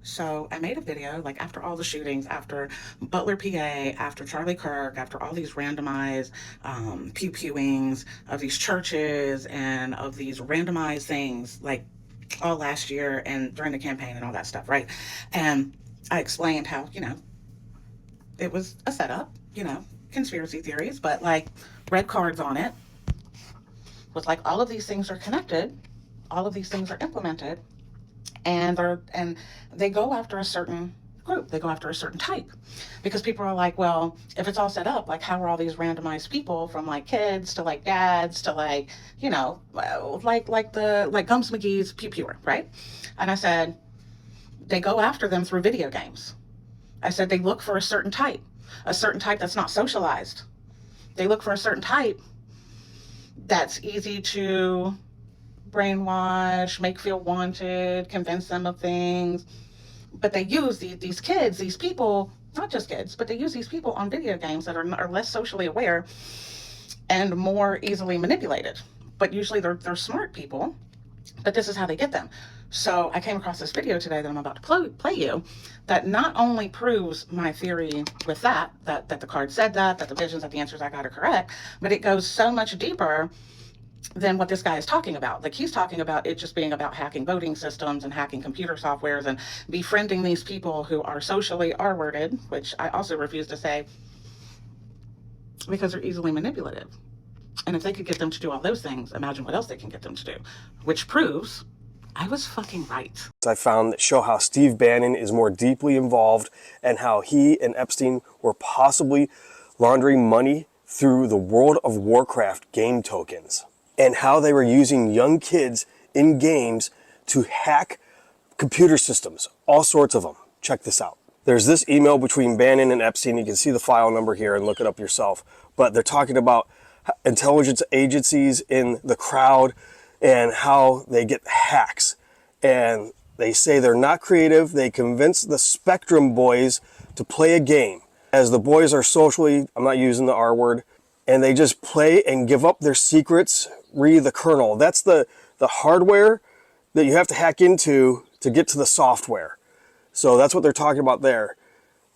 So I made a video like after all the shootings, after Butler, PA, after Charlie Kirk, after all these randomized pew pewings of these churches and of these randomized things, like all last year and during the campaign and all that stuff, right? And I explained how, it was a setup, conspiracy theories, but like red cards on it with like all of these things are connected, all of these things are implemented, and they go after a certain group, they go after a certain type, because people are like, well, if it's all set up, like how are all these randomized people from like kids to like dads to like, like Gums McGee's pew pewer, right? And I said they go after them through video games. I said they look for a certain type that's not socialized. They look for a certain type that's easy to brainwash, make feel wanted, convince them of things. But they use these kids, these people, not just kids, but they use these people on video games that are less socially aware and more easily manipulated. But usually they're smart people, but this is how they get them. So I came across this video today that I'm about to play you that not only proves my theory with that the card said that the visions, that the answers I got are correct, but it goes so much deeper than what this guy is talking about. Like he's talking about it just being about hacking voting systems and hacking computer softwares and befriending these people who are socially R-worded, which I also refuse to say because they're easily manipulative. And if they could get them to do all those things, imagine what else they can get them to do, which proves I was fucking right. I found that show how Steve Bannon is more deeply involved and how he and Epstein were possibly laundering money through the World of Warcraft game tokens, and how they were using young kids in games to hack computer systems, all sorts of them. Check this out. There's this email between Bannon and Epstein. You can see the file number here and look it up yourself. But they're talking about intelligence agencies in the crowd and how they get hacks. And they say they're not creative. They convince the Spectrum boys to play a game. As the boys are socially, I'm not using the R word, and they just play and give up their secrets, re the kernel. That's the hardware that you have to hack into to get to the software. So that's what they're talking about there.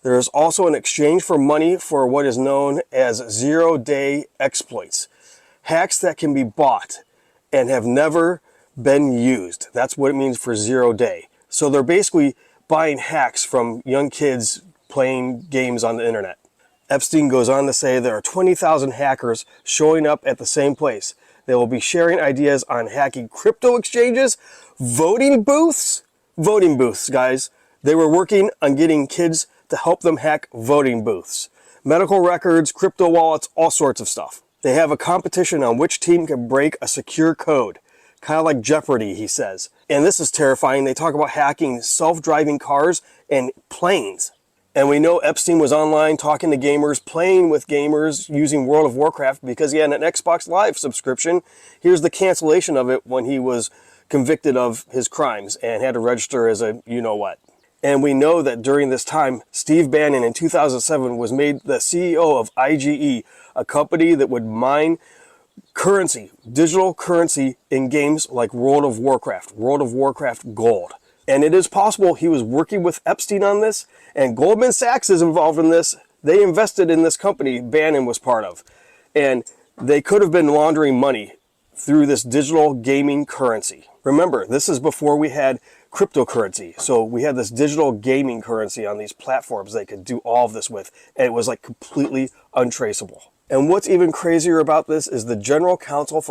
There is also an exchange for money for what is known as zero-day exploits. Hacks that can be bought and have never been used. That's what it means for 0 day. So they're basically buying hacks from young kids playing games on the internet. Epstein goes on to say there are 20,000 hackers showing up at the same place. They will be sharing ideas on hacking crypto exchanges, voting booths. Voting booths, guys. They were working on getting kids to help them hack voting booths. Medical records, crypto wallets, all sorts of stuff. They have a competition on which team can break a secure code. Kind of like Jeopardy, he says. And this is terrifying. They talk about hacking self-driving cars and planes. And we know Epstein was online talking to gamers, playing with gamers using World of Warcraft because he had an Xbox Live subscription. Here's the cancellation of it when he was convicted of his crimes and had to register as a you-know-what. And we know that during this time, Steve Bannon in 2007 was made the CEO of IGE, a company that would mine currency, digital currency in games like World of Warcraft Gold. And it is possible he was working with Epstein on this, and Goldman Sachs is involved in this. They invested in this company Bannon was part of. And they could have been laundering money through this digital gaming currency. Remember, this is before we had cryptocurrency. So we had this digital gaming currency on these platforms they could do all of this with, and it was like completely untraceable. And what's even crazier about this is the General Counsel for